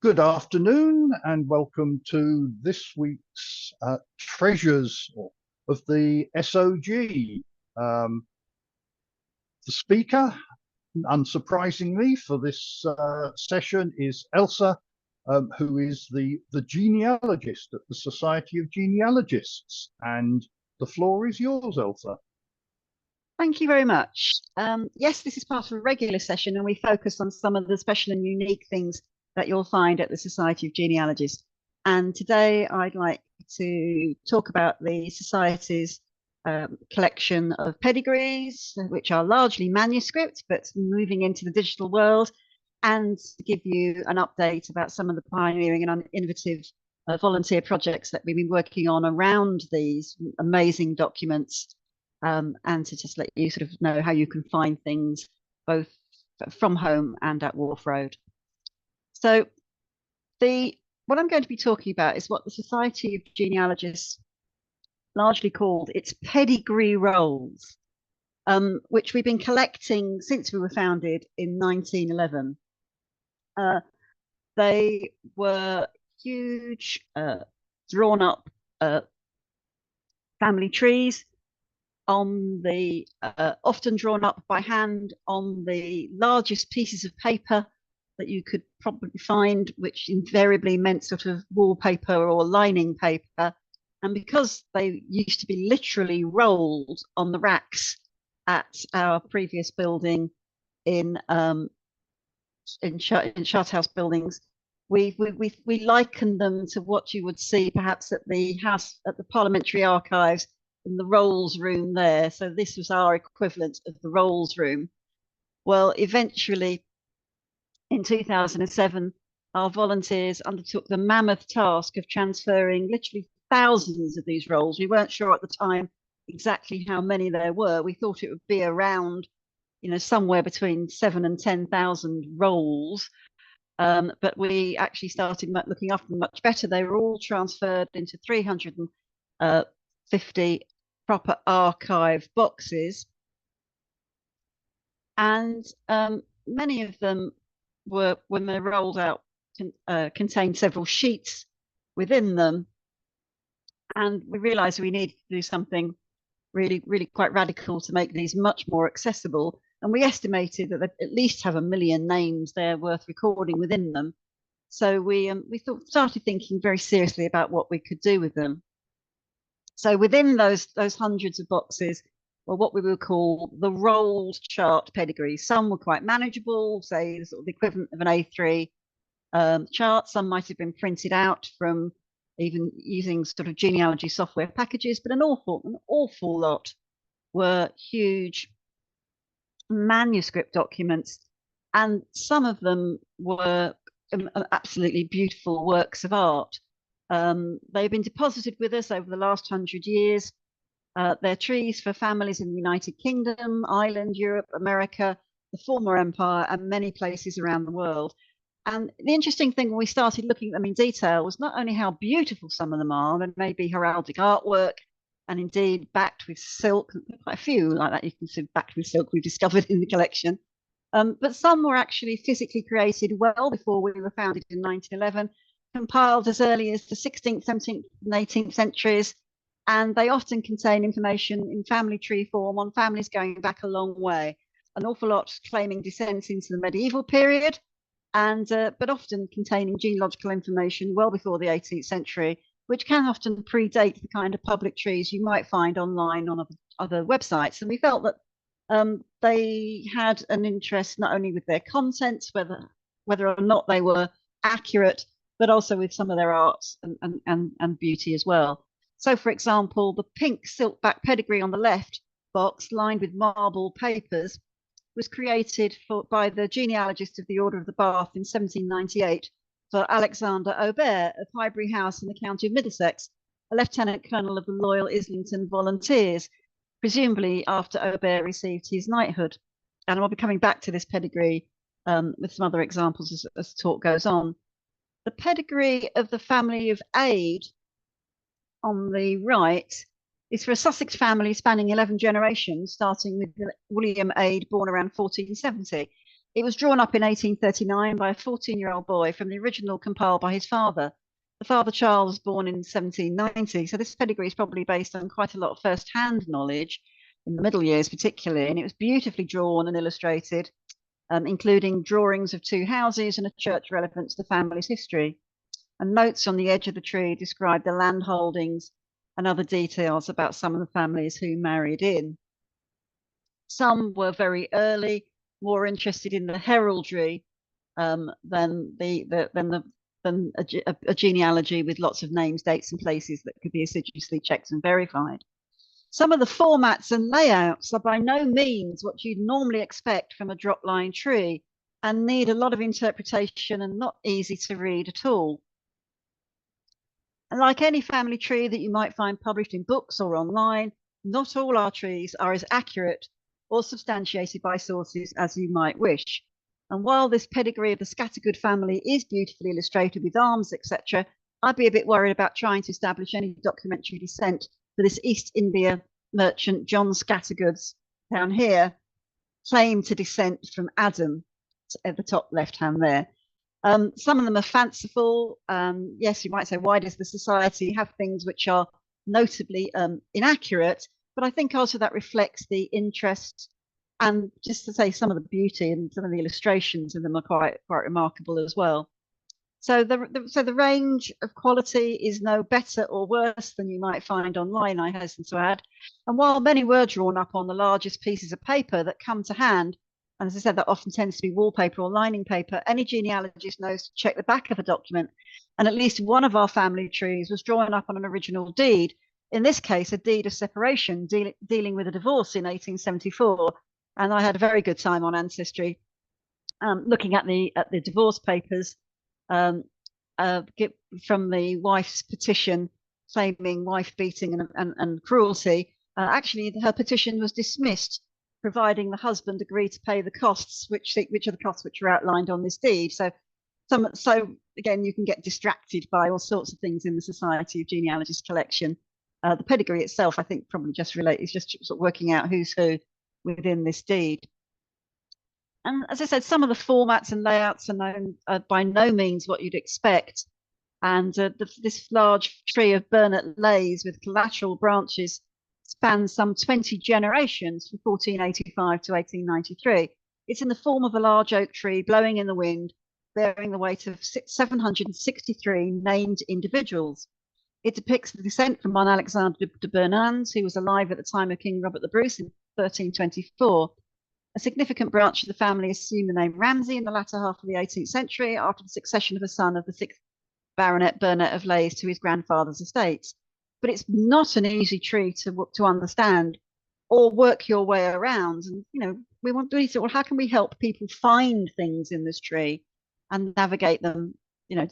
Good afternoon and welcome to this week's Treasures of the SoG. The speaker, unsurprisingly, for this session is Elsa, who is the genealogist at the Society of Genealogists. And the floor is yours, Elsa. Thank you very much. Yes, this is part of a regular session and we focus on some of the special and unique things that you'll find at the Society of Genealogists. And today I'd like to talk about the Society's collection of pedigrees, which are largely manuscript, but moving into the digital world, and to give you an update about some of the pioneering and innovative volunteer projects that we've been working on around these amazing documents, and to just let you sort of know how you can find things both from home and at Wharf Road. So what I'm going to be talking about is what the Society of Genealogists largely called its pedigree rolls, which we've been collecting since we were founded in 1911. They were huge, drawn up family trees on the often drawn up by hand on the largest pieces of paper that you could probably find, which invariably meant sort of wallpaper or lining paper. And because they used to be literally rolled on the racks at our previous building in Charterhouse buildings, we likened them to what you would see perhaps at the Parliamentary Archives in the Rolls Room there. So this was our equivalent of the Rolls Room. Well, eventually, in 2007, our volunteers undertook the mammoth task of transferring literally thousands of these rolls. We weren't sure at the time exactly how many there were. We thought it would be around, somewhere between 7,000 and 10,000 rolls. But we actually started looking after them much better. They were all transferred into 350 proper archive boxes. And many of them were, when they rolled out, contained several sheets within them. And we realized we needed to do something really, really quite radical to make these much more accessible. And we estimated that they'd at least have 1 million names there worth recording within them. So we started thinking very seriously about what we could do with them. So within those hundreds of boxes were what we would call the rolled chart pedigrees. Some were quite manageable, say sort of the equivalent of an A3 chart. Some might have been printed out from even using sort of genealogy software packages, but an awful lot were huge manuscript documents, and some of them were absolutely beautiful works of art. They've been deposited with us over the last 100 years. They're trees for families in the United Kingdom, Ireland, Europe, America, the former empire, and many places around the world. And the interesting thing when we started looking at them in detail was not only how beautiful some of them are, there may be heraldic artwork, and indeed backed with silk, quite a few like that you can see backed with silk we've discovered in the collection. But some were actually physically created well before we were founded in 1911, compiled as early as the 16th, 17th and 18th centuries, and they often contain information in family tree form on families going back a long way, an awful lot claiming descent into the medieval period, and but often containing genealogical information well before the 18th century, which can often predate the kind of public trees you might find online on other websites. And we felt that they had an interest not only with their contents, whether or not they were accurate, but also with some of their arts and beauty as well. So, for example, the pink silk back pedigree on the left box, lined with marble papers, was created by the genealogist of the Order of the Bath in 1798 for Alexander Aubert of Highbury House in the county of Middlesex, a lieutenant colonel of the Loyal Islington Volunteers, presumably after Aubert received his knighthood. And I'll be coming back to this pedigree with some other examples as the talk goes on. The pedigree of the family of Ade on the right is for a Sussex family spanning 11 generations, starting with William Ade, born around 1470. It was drawn up in 1839 by a 14-year-old boy from the original compiled by his father. The father, Charles, was born in 1790, so this pedigree is probably based on quite a lot of first-hand knowledge, in the middle years particularly, and it was beautifully drawn and illustrated, including drawings of 2 houses and a church relevant to the family's history. And notes on the edge of the tree describe the land holdings and other details about some of the families who married in. Some were very early, more interested in the heraldry than a genealogy with lots of names, dates, and places that could be assiduously checked and verified. Some of the formats and layouts are by no means what you'd normally expect from a drop line tree and need a lot of interpretation and not easy to read at all. And like any family tree that you might find published in books or online, not all our trees are as accurate or substantiated by sources as you might wish. And while this pedigree of the Scattergood family is beautifully illustrated with arms, etc., I'd be a bit worried about trying to establish any documentary descent for this East India merchant John Scattergood's down here, claim to descent from Adam at the top left hand there. Some of them are fanciful. Yes, you might say, why does the society have things which are notably inaccurate? But I think also that reflects the interest, and just to say, some of the beauty and some of the illustrations in them are quite remarkable as well. So the range of quality is no better or worse than you might find online, I hasten to add. And while many were drawn up on the largest pieces of paper that come to hand, and as I said, that often tends to be wallpaper or lining paper, any genealogist knows to check the back of a document. And at least one of our family trees was drawn up on an original deed, in this case, a deed of separation, dealing with a divorce in 1874. And I had a very good time on Ancestry, looking at the divorce papers from the wife's petition claiming wife beating and cruelty. Actually, her petition was dismissed, providing the husband agreed to pay the costs, which are the costs which are outlined on this deed. So again, you can get distracted by all sorts of things in the Society of Genealogists collection. The pedigree itself, I think, probably just is just sort of working out who's who within this deed. And as I said, some of the formats and layouts are by no means what you'd expect. And this large tree of Burnet Lays with collateral branches spans some 20 generations from 1485 to 1893. It's in the form of a large oak tree blowing in the wind, bearing the weight of 763 named individuals. It depicts the descent from one Alexander de Bernans, who was alive at the time of King Robert the Bruce in 1324. A significant branch of the family assumed the name Ramsay in the latter half of the 18th century after the succession of a son of the 6th Baronet Burnet of Lays to his grandfather's estates. But it's not an easy tree to understand or work your way around. And, you know, we need to, well, how can we help people find things in this tree and navigate them, you know,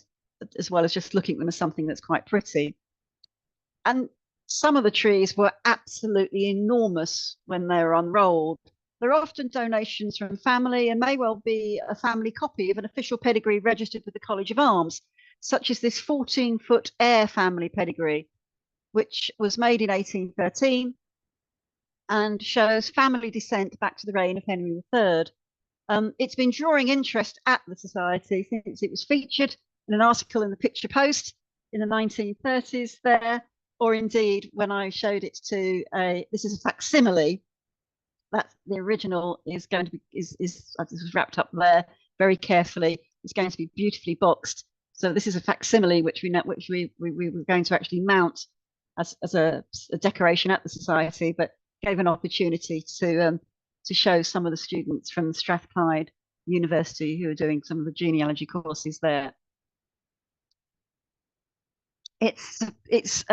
as well as just looking at them as something that's quite pretty. And some of the trees were absolutely enormous when they were unrolled. They're often donations from family and may well be a family copy of an official pedigree registered with the College of Arms, such as this 14-foot Eyre family pedigree, which was made in 1813 and shows family descent back to the reign of Henry III. It's been drawing interest at the Society since it was featured in an article in the Picture Post in the 1930s there, or indeed when I showed it to this is a facsimile. That the original is going to be this was wrapped up there very carefully. It's going to be beautifully boxed. So this is a facsimile which we were going to actually mount as a decoration at the Society, but gave an opportunity to show some of the students from Strathclyde University who are doing some of the genealogy courses there. It's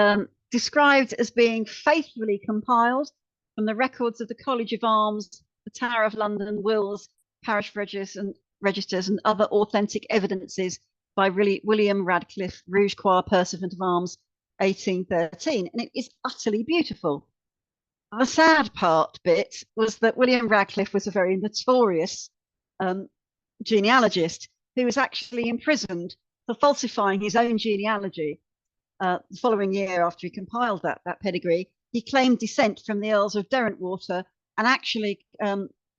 described as being faithfully compiled from the records of the College of Arms, the Tower of London, wills, parish registers and other authentic evidences by William Radcliffe, Rouge Croix Pursuivant of Arms, 1813, and it is utterly beautiful. The sad bit was that William Radcliffe was a very notorious genealogist who was actually imprisoned for falsifying his own genealogy. The following year, after he compiled that pedigree, he claimed descent from the Earls of Derwentwater and actually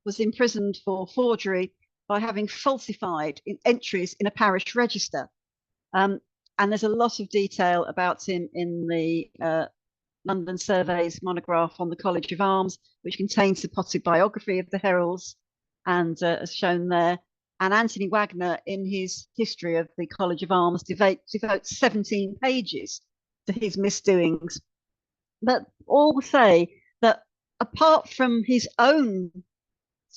was imprisoned for forgery by having falsified entries in a parish register. And there's a lot of detail about him in the London Survey's monograph on the College of Arms, which contains a potted biography of the heralds, and as shown there. And Anthony Wagner, in his history of the College of Arms, devotes 17 pages to his misdoings. But all say that apart from his own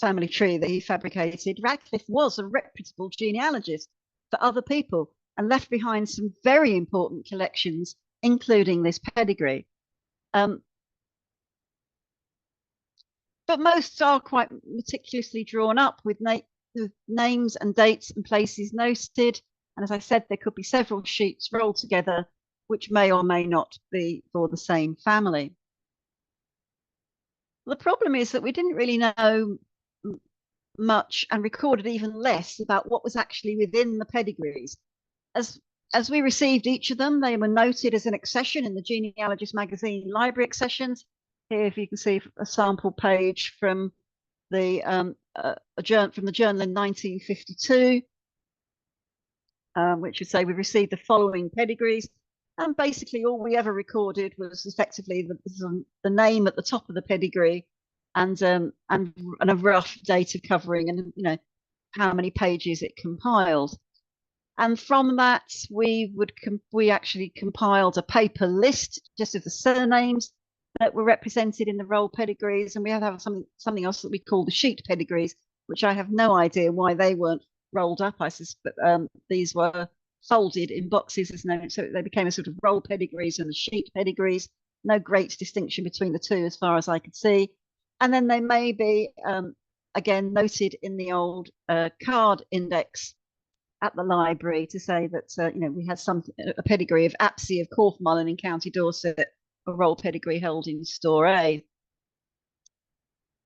family tree that he fabricated, Radcliffe was a reputable genealogist for other people and left behind some very important collections, including this pedigree. But most are quite meticulously drawn up with names and dates and places noted. And as I said, there could be several sheets rolled together, which may or may not be for the same family. The problem is that we didn't really know much and recorded even less about what was actually within the pedigrees. As we received each of them, they were noted as an accession in the Genealogist magazine library accessions. Here, if you can see a sample page from the journal in 1952, which would say we received the following pedigrees. And basically all we ever recorded was effectively the name at the top of the pedigree and a rough date of covering and, you know, how many pages it compiled. And from that, we actually compiled a paper list just of the surnames that were represented in the roll pedigrees, and we have something else that we call the sheet pedigrees, which I have no idea why they weren't rolled up. I suspect these were folded in boxes as known, so they became a sort of roll pedigrees and the sheet pedigrees. No great distinction between the two as far as I could see. And then they may be again noted in the old card index at the library to say that you know, we had a pedigree of Apsey of Corfmullen in County Dorset, a roll pedigree held in Store A.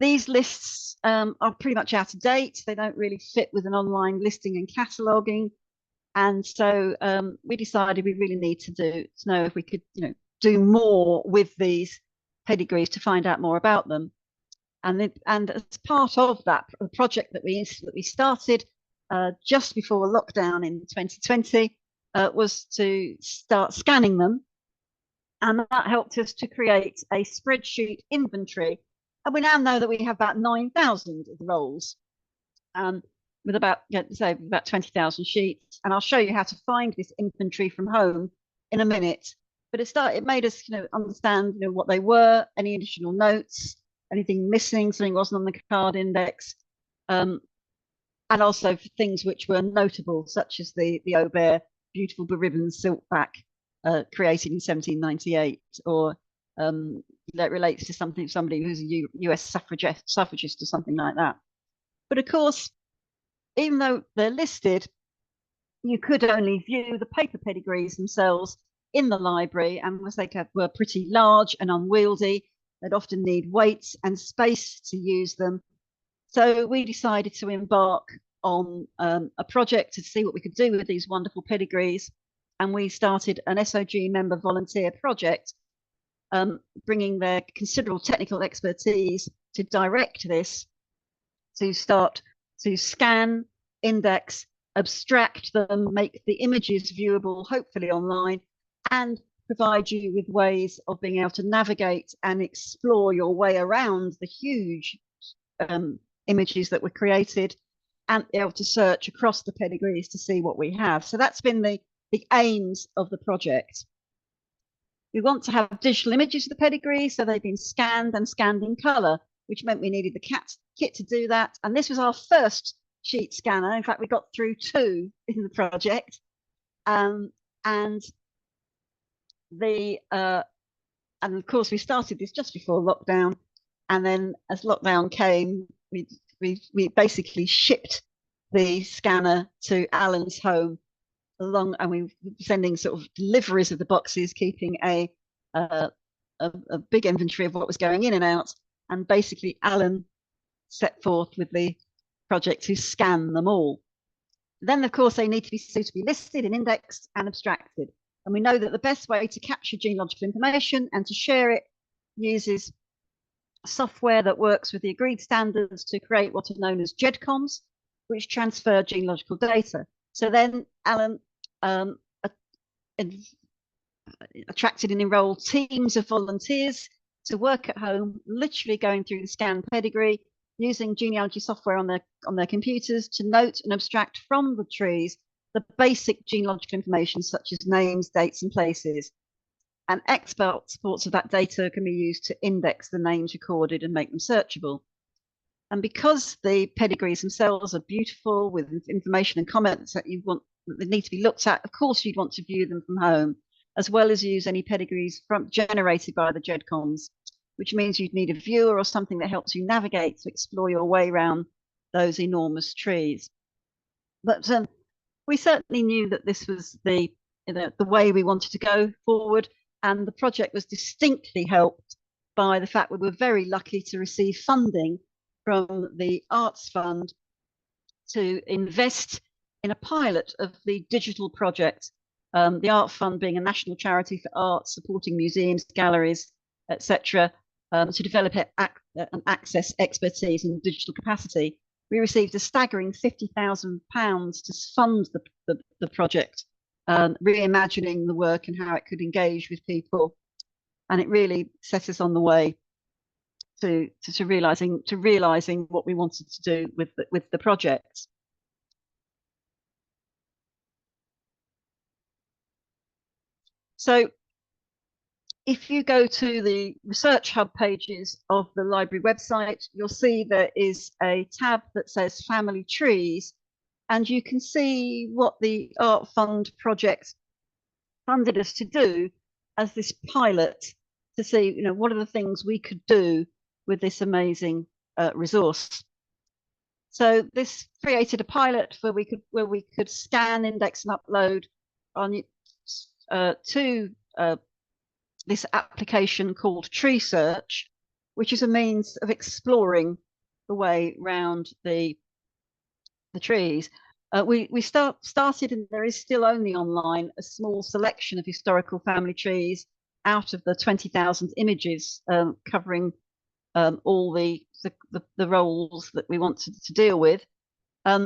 These lists are pretty much out of date. They don't really fit with an online listing and cataloguing. And so we decided we really need to know if we could, you know, do more with these pedigrees to find out more about them. And as part of that project that we started just before lockdown in 2020 was to start scanning them. And that helped us to create a spreadsheet inventory. And we now know that we have about 9,000 of the rolls, with about 20,000 sheets. And I'll show you how to find this inventory from home in a minute. But it made us, you know, understand, you know, what they were, any additional notes, anything missing, something wasn't on the card index, and also for things which were notable, such as the Aubert beautiful beribboned silk back created in 1798, or that relates to somebody who's a US suffragist or something like that. But of course, even though they're listed, you could only view the paper pedigrees themselves in the library, and as they were pretty large and unwieldy, they'd often need weight and space to use them. So we decided to embark on a project to see what we could do with these wonderful pedigrees. And we started an SoG member volunteer project, bringing their considerable technical expertise to direct this, to start to scan, index, abstract them, make the images viewable, hopefully online, and provide you with ways of being able to navigate and explore your way around the huge images that were created, and be able to search across the pedigrees to see what we have. So that's been the aims of the project. We want to have digital images of the pedigree, so they've been scanned and scanned in colour, which meant we needed the kit to do that. And this was our first sheet scanner. In fact, we got through 2 in the project. And of course, we started this just before lockdown. And then as lockdown came, we basically shipped the scanner to Alan's home and we were sending sort of deliveries of the boxes, keeping a big inventory of what was going in and out. And basically Alan set forth with the project to scan them all. Then, of course, they need to be suitably listed and indexed and abstracted. And we know that the best way to capture genealogical information and to share it uses software that works with the agreed standards to create what are known as GEDCOMs, which transfer genealogical data. So then Alan attracted and enrolled teams of volunteers to work at home, literally going through the scanned pedigree, using genealogy software on their computers to note and abstract from the trees the basic genealogical information such as names, dates, and places. And expert supports of that data can be used to index the names recorded and make them searchable. And because the pedigrees themselves are beautiful with information and comments that you want that need to be looked at, of course you'd want to view them from home, as well as use any pedigrees generated by the GEDCOMs, which means you'd need a viewer or something that helps you navigate to explore your way around those enormous trees. But we certainly knew that this was the way we wanted to go forward, and the project was distinctly helped by the fact we were very lucky to receive funding from the Arts Fund to invest in a pilot of the digital project. The Art Fund being a national charity for arts, supporting museums, galleries, etc., to develop and access expertise in digital capacity. We received a staggering £50,000 to fund the project, reimagining the work and how it could engage with people, and it really set us on the way to realizing what we wanted to do with the project. So if you go to the Research Hub pages of the library website, you'll see there is a tab that says Family Trees, and you can see what the Art Fund project funded us to do as this pilot to see, what are the things we could do with this amazing resource. So this created a pilot where we could scan, index, and upload on to this application called Tree Search, which is a means of exploring the way round the trees. We started, and there is still only online, a small selection of historical family trees out of the 20,000 images covering all the roles that we wanted to deal with.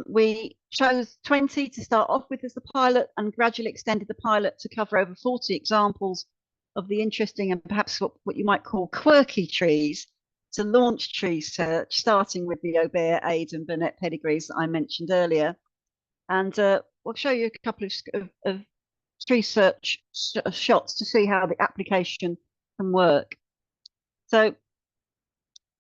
We chose 20 to start off with as the pilot, and gradually extended the pilot to cover over 40 examples of the interesting and perhaps what you might call quirky trees, to launch Tree Search, starting with the Aubert, Ade, and Burnett pedigrees that I mentioned earlier. And we'll show you a couple of Tree Search shots to see how the application can work. So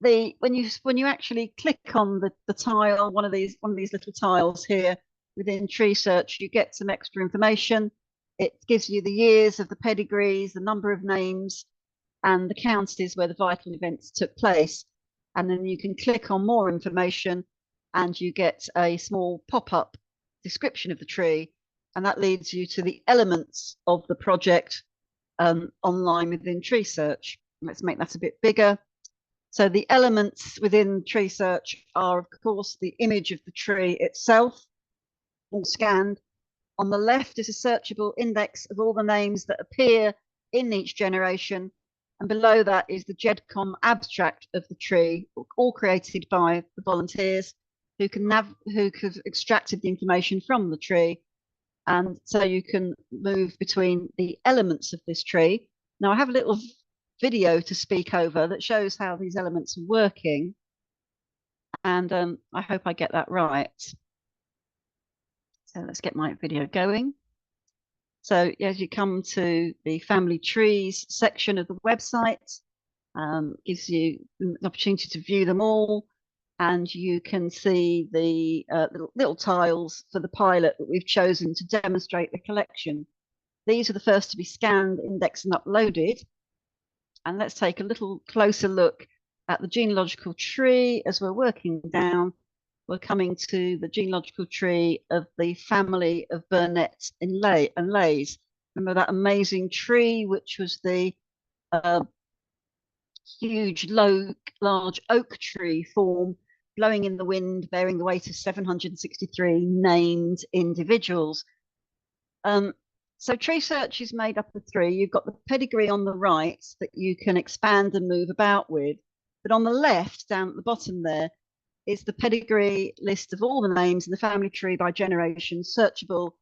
when you actually click on the tile, one of these little tiles here within Tree Search, you get some extra information. It gives you the years of the pedigrees, the number of names, and the counties where the vital events took place. And then you can click on more information, and you get a small pop-up description of the tree, and that leads you to the elements of the project online within Tree Search. Let's make that a bit bigger. So the elements within Tree Search are, of course, the image of the tree itself, all scanned. On the left is a searchable index of all the names that appear in each generation, and below that is the GEDCOM abstract of the tree, all created by the volunteers who have extracted the information from the tree. And so you can move between the elements of this tree. Now I have a little video to speak over that shows how these elements are working, and I hope I get that right. So let's get my video going. So as you come to the family trees section of the website, gives you an opportunity to view them all, and you can see the little tiles for the pilot that we've chosen to demonstrate the collection. These are the first to be scanned, indexed, and uploaded. And let's take a little closer look at the genealogical tree as we're working down. We're coming to the genealogical tree of the family of Burnett and Leys. Remember that amazing tree, which was the huge, large oak tree form, blowing in the wind, bearing the weight of 763 named individuals. So Tree Search is made up of three. You've got the pedigree on the right that you can expand and move about with. But on the left, down at the bottom there, is the pedigree list of all the names in the family tree by generation, searchable,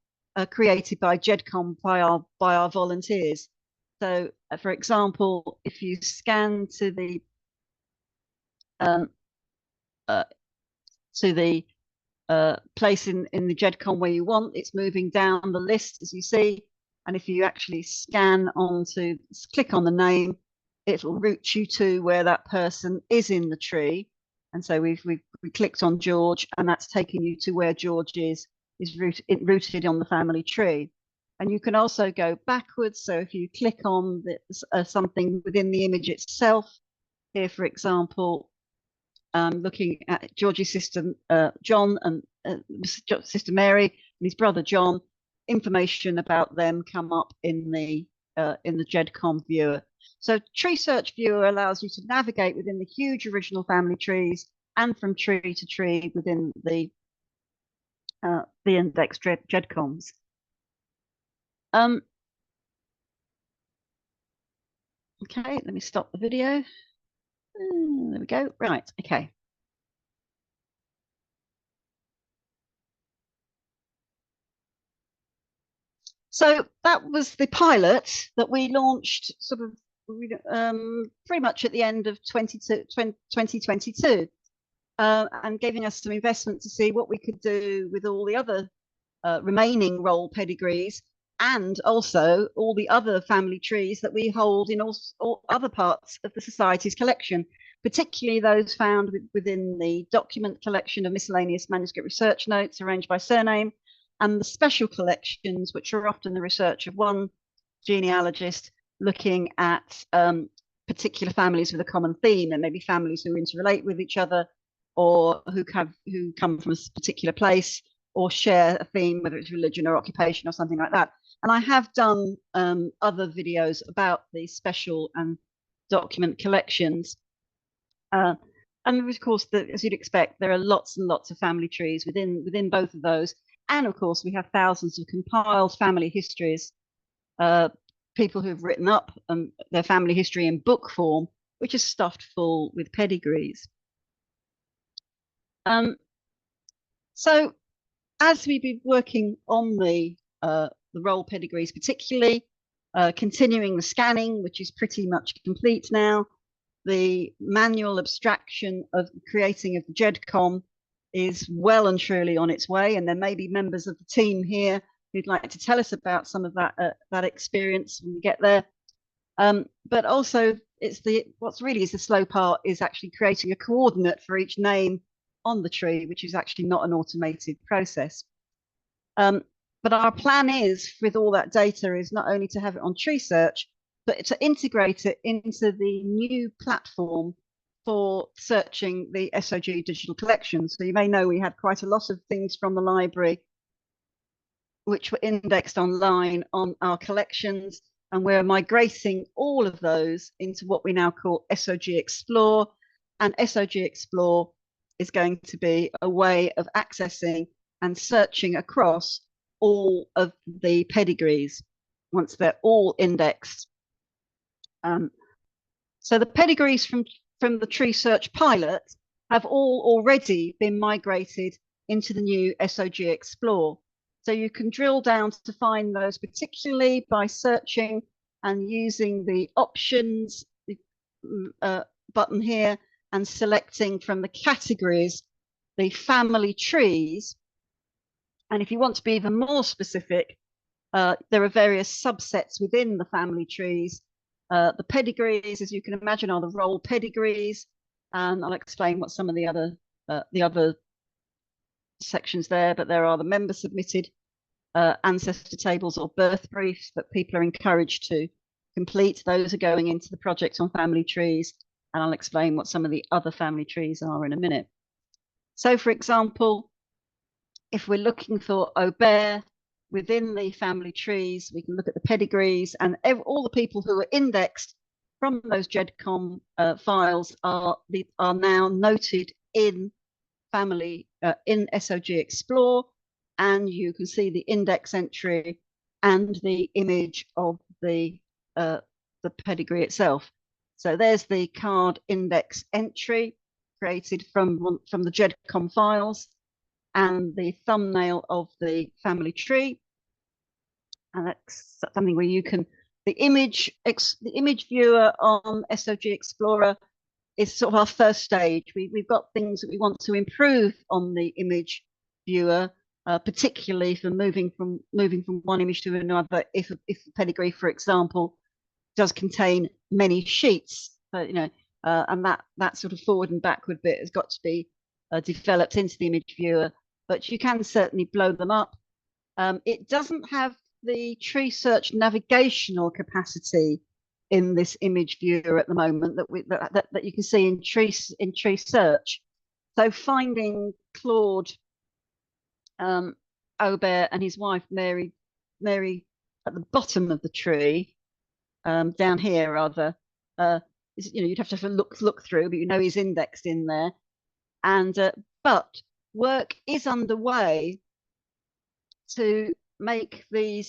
created by GEDCOM by our volunteers. So, for example, if you scan to the place in the GEDCOM where you want, it's moving down the list as you see. And if you actually scan onto, click on the name, it'll route you to where that person is in the tree. And so we clicked on George, and that's taken you to where George is rooted on the family tree. And you can also go backwards. So if you click on something within the image itself, here, for example, looking at George's sister John and sister Mary and his brother John, information about them come up in the GEDCOM viewer. So Tree Search Viewer allows you to navigate within the huge original family trees and from tree to tree within the indexed GEDCOMs. Okay, let me stop the video. There we go. Right, okay. So that was the pilot that we launched sort of pretty much at the end of 2022 and giving us some investment to see what we could do with all the other remaining roll pedigrees and also all the other family trees that we hold in all other parts of the Society's collection, particularly those found within the document collection of miscellaneous manuscript research notes arranged by surname, and the special collections, which are often the research of one genealogist looking at particular families with a common theme, and maybe families who interrelate with each other or who come from a particular place or share a theme, whether it's religion or occupation or something like that. And I have done other videos about the special and document collections. And of course, as you'd expect, there are lots and lots of family trees within both of those. And of course, we have thousands of compiled family histories, people who've written up their family history in book form, which is stuffed full with pedigrees. So as we've been working on the roll pedigrees, particularly continuing the scanning, which is pretty much complete now, the manual abstraction of creating of the GEDCOM is well and truly on its way, and there may be members of the team here who'd like to tell us about some of that experience when we get there. But also, what's really is the slow part is actually creating a coordinate for each name on the tree, which is actually not an automated process. But our plan is, with all that data, is not only to have it on Tree Search, but to integrate it into the new platform for searching the SoG digital collection. So you may know we had quite a lot of things from the library which were indexed online on our collections, and we're migrating all of those into what we now call SoG Explore. And SoG Explore is going to be a way of accessing and searching across all of the pedigrees once they're all indexed. So the pedigrees from the Tree Search pilot have all already been migrated into the new SoG Explore. So you can drill down to find those, particularly by searching and using the options button here and selecting from the categories the family trees. And if you want to be even more specific, there are various subsets within the family trees. The pedigrees, as you can imagine, are the roll pedigrees, and I'll explain what some of the other sections there. But there are the member submitted ancestor tables or birth briefs that people are encouraged to complete. Those are going into the project on family trees, and I'll explain what some of the other family trees are in a minute. So, for example, if we're looking for Aubert within the family trees, we can look at the pedigrees, and all the people who are indexed from those GEDCOM files are now noted in family in SoG Explore, and you can see the index entry and the image of the pedigree itself. So there's the card index entry created from the GEDCOM files and the thumbnail of the family tree. And that's something where you can, the image viewer on SoG Explorer is sort of our first stage. We've got things that we want to improve on the image viewer, particularly for moving from one image to another. If the pedigree, for example, does contain many sheets, and that sort of forward and backward bit has got to be developed into the image viewer. But you can certainly blow them up. It doesn't have the tree search navigational capacity in this image viewer at the moment that you can see in tree search. So finding Claude Aubert and his wife Mary at the bottom of the tree, down here rather, you'd have to look through, but he's indexed in there. And but work is underway to make the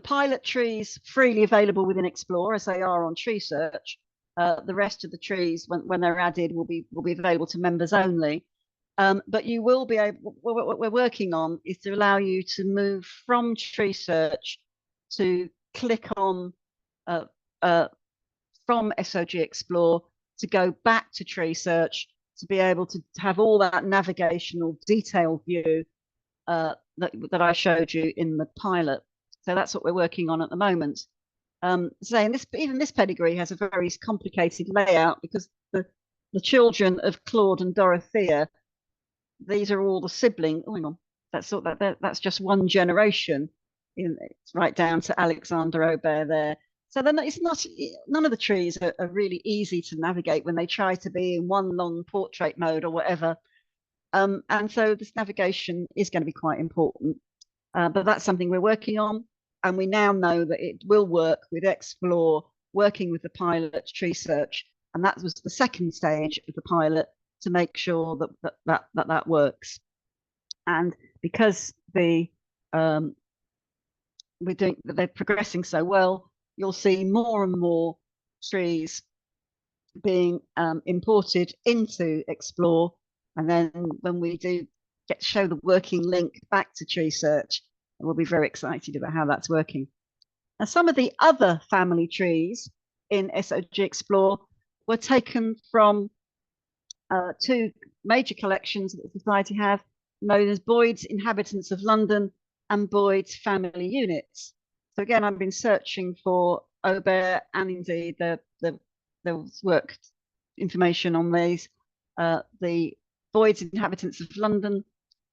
pilot trees freely available within Explore, as they are on tree search. The rest of the trees, when they're added, will be available to members only. But you will be able. What we're working on is to allow you to move from tree search to click on from SoG Explore to go back to tree search, to be able to have all that navigational detail view that I showed you in the pilot. So that's what we're working on at the moment. Even this pedigree has a very complicated layout, because the children of Claude and Dorothea, these are all the siblings. Oh, hang on, that's just one generation. It's right down to Alexander Aubert there. So then none of the trees are really easy to navigate when they try to be in one long portrait mode or whatever. And so this navigation is going to be quite important. But that's something we're working on. And we now know that it will work with Explore, working with the pilot tree search. And that was the second stage of the pilot, to make sure that works. And because they're progressing so well, you'll see more and more trees being imported into Explore. And then when we do get to show the working link back to tree search, we'll be very excited about how that's working. Now, some of the other family trees in SoG Explore were taken from two major collections that the Society have, known as Boyd's Inhabitants of London and Boyd's Family Units. So again, I've been searching for Aubert, and indeed there was work information on these. The Boyd's Inhabitants of London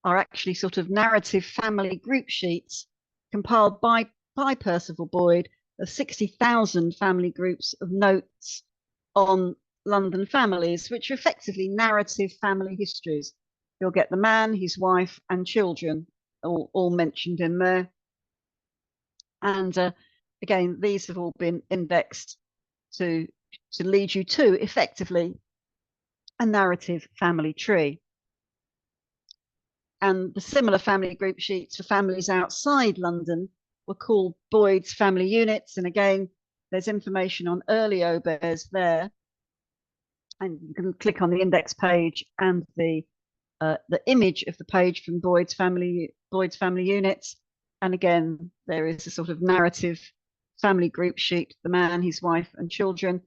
are actually sort of narrative family group sheets compiled by Percival Boyd of 60,000 family groups of notes on London families, which are effectively narrative family histories. You'll get the man, his wife, and children all mentioned in there. And again, these have all been indexed to lead you to effectively a narrative family tree. And the similar family group sheets for families outside London were called Boyd's Family Units. And again, there's information on early Auberts there. And you can click on the index page and the image of the page from Boyd's Family Units. And again, there is a sort of narrative family group sheet, the man, his wife, and children.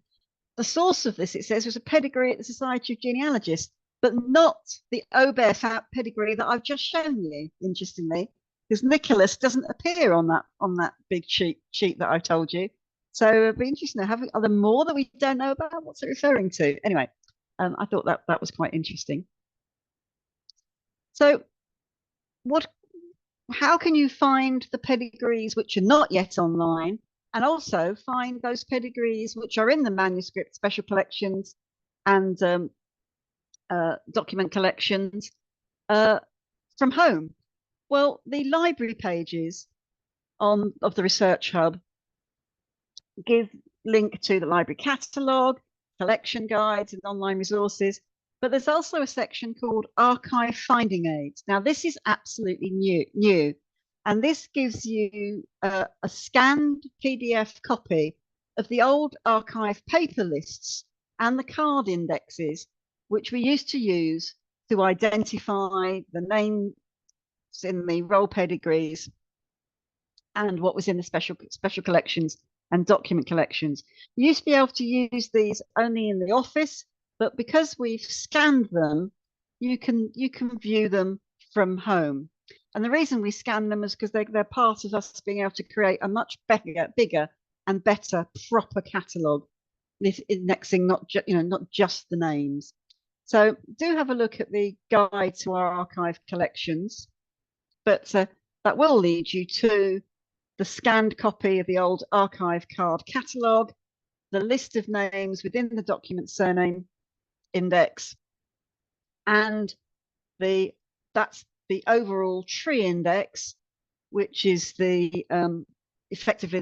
The source of this, it says, was a pedigree at the Society of Genealogists, but not the Aubert pedigree that I've just shown you, interestingly, because Nicholas doesn't appear on that big sheet that I told you. So it'd be interesting to have, are there more that we don't know about? What's it referring to? Anyway, I thought that was quite interesting. So how can you find the pedigrees which are not yet online, and also find those pedigrees which are in the manuscript special collections and document collections from home? Well, the library pages of the Research Hub give link to the library catalogue, collection guides, and online resources. But there's also a section called Archive Finding Aids. Now, this is absolutely new. And this gives you a scanned PDF copy of the old archive paper lists and the card indexes which we used to use to identify the names in the roll pedigrees and what was in the special collections and document collections. You used to be able to use these only in the office, but because we've scanned them, you can view them from home. And the reason we scan them is because they're part of us being able to create a much bigger and better proper catalogue, indexing not just the names. So do have a look at the guide to our archive collections, but that will lead you to the scanned copy of the old archive card catalogue, the list of names within the document surname index, and that's the overall tree index, which is the effectively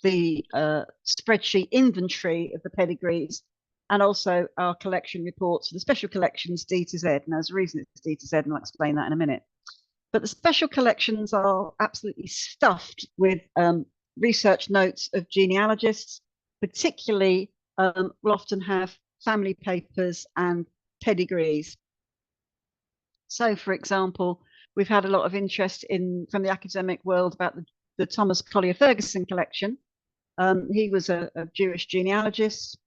the spreadsheet inventory of the pedigrees, and also our collection reports for the special collections D to Z. And there's a reason it's D to Z, and I'll explain that in a minute. But the special collections are absolutely stuffed with research notes of genealogists, particularly will often have family papers and pedigrees. So, for example, we've had a lot of interest from the academic world about the Thomas Collier Ferguson collection. He was a Jewish genealogist,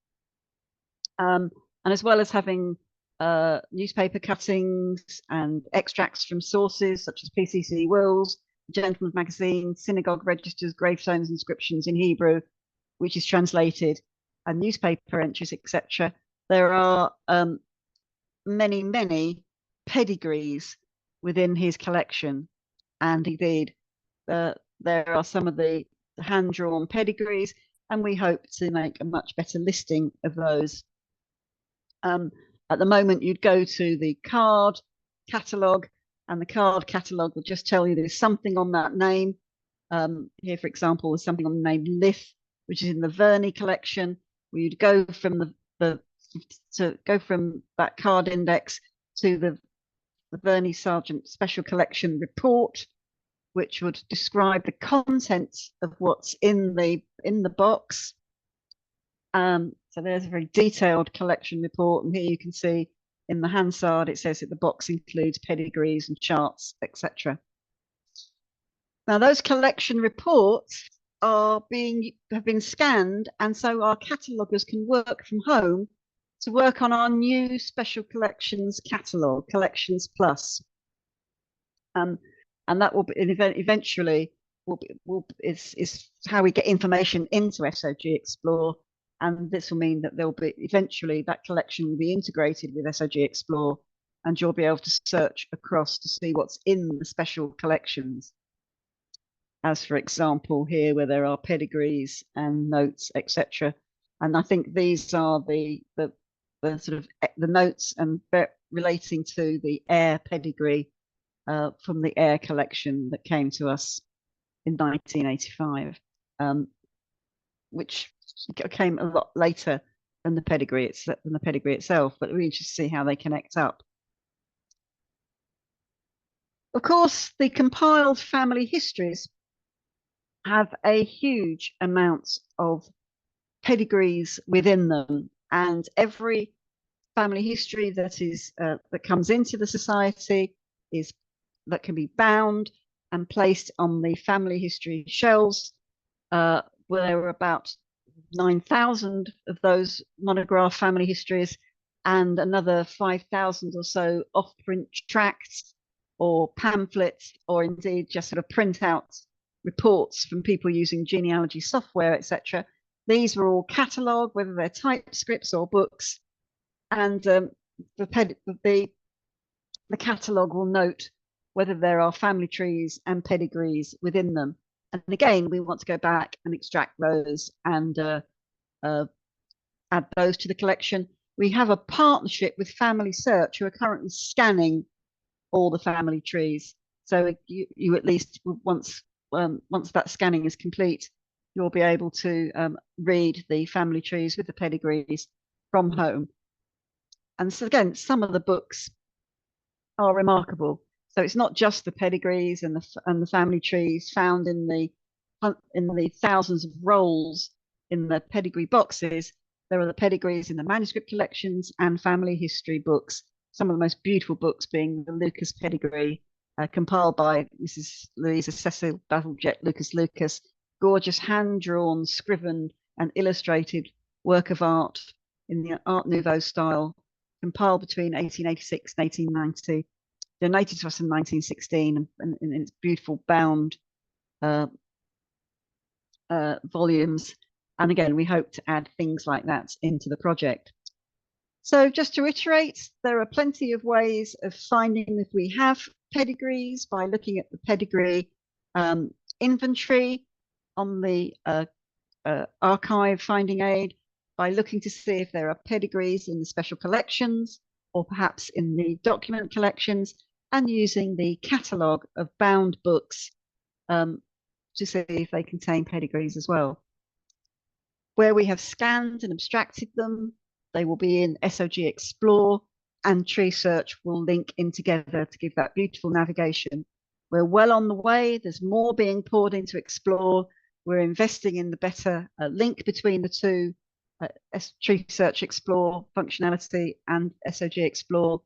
and as well as having newspaper cuttings and extracts from sources such as PCC wills, Gentleman's Magazine, synagogue registers, gravestones, inscriptions in Hebrew, which is translated, and newspaper entries, etc. There are many pedigrees within his collection, and indeed there are some of the hand-drawn pedigrees, and we hope to make a much better listing of those. At the moment, you'd go to the card catalogue, and the card catalogue will just tell you there's something on that name. Here, for example, there's something on the name Lith, which is in the Verney collection, where you'd go from from that card index to the Verney Sargent Special Collection report, which would describe the contents of what's in the box. So there's a very detailed collection report, and here you can see in the Hansard it says that the box includes pedigrees and charts, etc. Now those collection reports have been scanned, and so our cataloguers can work from home to work on our new special collections catalogue, Collections Plus, and that will be eventually is how we get information into SoG Explore. And this will mean that there'll be eventually that collection will be integrated with SoG Explore, and you'll be able to search across to see what's in the special collections. As for example, here where there are pedigrees and notes, etc. And I think these are the sort of the notes and relating to the Eyre pedigree from the Eyre collection that came to us in 1985, which came a lot later than the pedigree itself, but we just see how they connect up. Of course, the compiled family histories have a huge amount of pedigrees within them, and every family history that is that comes into the society that can be bound and placed on the family history shelves, where there were about 9,000 of those monograph family histories, and another 5,000 or so off-print tracts or pamphlets, or indeed just sort of print out reports from people using genealogy software, etc. These were all catalogued, whether they're typescripts or books, and the catalogue will note whether there are family trees and pedigrees within them. And again, we want to go back and extract those and add those to the collection. We have a partnership with Family Search, who are currently scanning all the family trees. So you at least once that scanning is complete, you'll be able to read the family trees with the pedigrees from home. And so again, some of the books are remarkable. So it's not just the pedigrees and the family trees found in the thousands of rolls in the pedigree boxes. There are the pedigrees in the manuscript collections and family history books. Some of the most beautiful books being the Lucas Pedigree, compiled by Mrs. Louisa Cecil Battlejet Lucas. Gorgeous hand-drawn, scrivened and illustrated work of art in the Art Nouveau style, compiled between 1886 and 1890, donated to us in 1916, and in its beautiful bound volumes. And again, we hope to add things like that into the project. So just to reiterate, there are plenty of ways of finding if we have pedigrees by looking at the pedigree inventory on the archive finding aid, by looking to see if there are pedigrees in the special collections or perhaps in the document collections, and using the catalogue of bound books to see if they contain pedigrees as well. Where we have scanned and abstracted them, they will be in SoG Explore, and Tree Search will link in together to give that beautiful navigation. We're well on the way. There's more being poured into Explore. We're investing in the better link between the two, Tree Search Explore functionality and SoG Explore,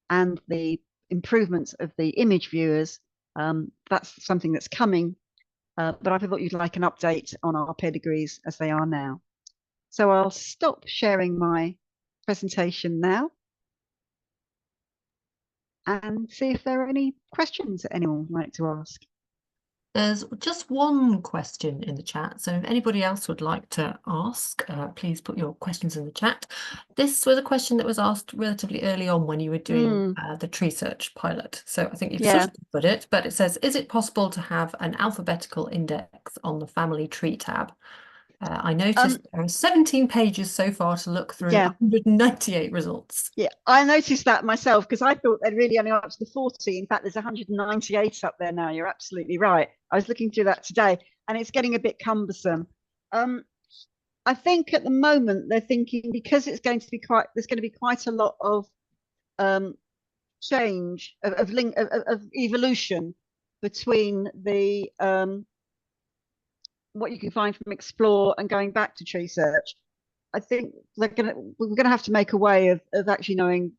and the improvements of the image viewers. That's something that's coming, but I thought you'd like an update on our pedigrees as they are now. So I'll stop sharing my presentation now and see if there are any questions that anyone would like to ask. There's just one question in the chat, so if anybody else would like to ask, please put your questions in the chat. This was a question that was asked relatively early on when you were doing the Tree Search pilot, so I think you've sort of put it, but it says, is it possible to have an alphabetical index on the family tree tab? I noticed there are 17 pages so far to look through, 198 results. Yeah, I noticed that myself because I thought they'd really only up to the 40. In fact, there's 198 up there now. You're absolutely right. I was looking through that today, and it's getting a bit cumbersome. I think at the moment they're thinking, because it's going to be there's going to be quite a lot of change of evolution between the what you can find from Explore and going back to Tree Search. I think we're gonna have to make a way of actually knowing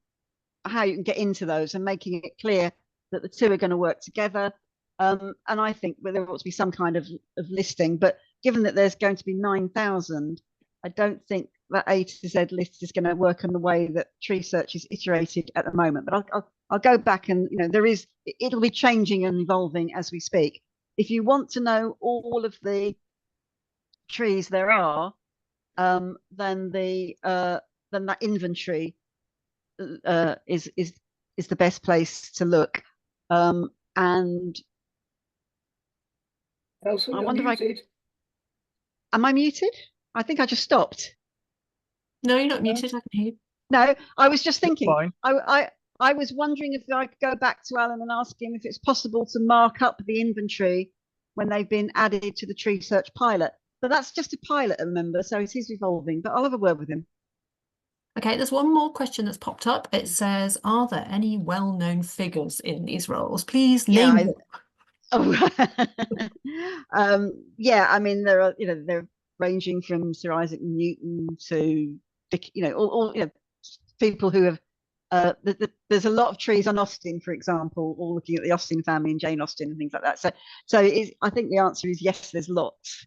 how you can get into those and making it clear that the two are going to work together. And I think there ought to be some kind of listing, but given that there's going to be 9,000, I don't think that A to Z list is going to work in the way that Tree Search is iterated at the moment. But I'll go back, and it'll be changing and evolving as we speak. If you want to know all of the trees there are, then that inventory is the best place to look. And Elsa, I wonder muted. Am I muted? I think I just stopped. No, you're not muted. I can hear you. No, I was just thinking. Fine. I was wondering if I could go back to Alan and ask him if it's possible to mark up the inventory when they've been added to the Tree Search pilot. But that's just a pilot, remember, so it is evolving. But I'll have a word with him. Okay, there's one more question that's popped up. It says, are there any well-known figures in these roles? Please name them. Yeah, I mean, there are, they're ranging from Sir Isaac Newton to, all people who have, there's a lot of trees on Austen, for example, all looking at the Austen family and Jane Austen and things like that. So I think the answer is yes, there's lots.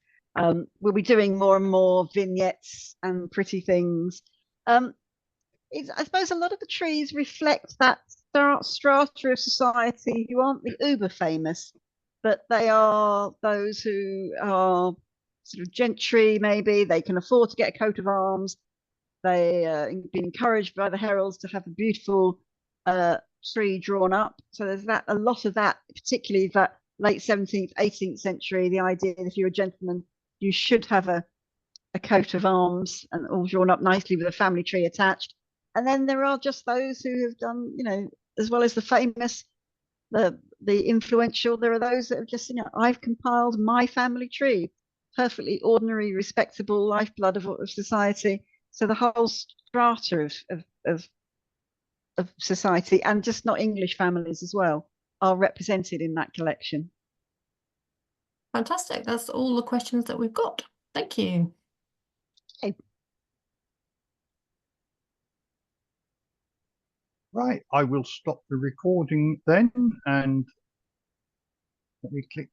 We'll be doing more and more vignettes and pretty things. I suppose a lot of the trees reflect that strata of society who aren't the uber famous, but they are those who are sort of gentry, maybe. They can afford to get a coat of arms. They be encouraged by the heralds to have a beautiful tree drawn up. So there's a lot of that, particularly that late 17th, 18th century, the idea that if you're a gentleman, you should have a coat of arms and all drawn up nicely with a family tree attached. And then there are just those who have done, as well as the famous, the influential, there are those that have just, I've compiled my family tree, perfectly ordinary, respectable lifeblood of society. So the whole strata of society, and just not English families as well, are represented in that collection. Fantastic. That's all the questions that we've got. Thank you. Okay. Right, I will stop the recording then, and let me click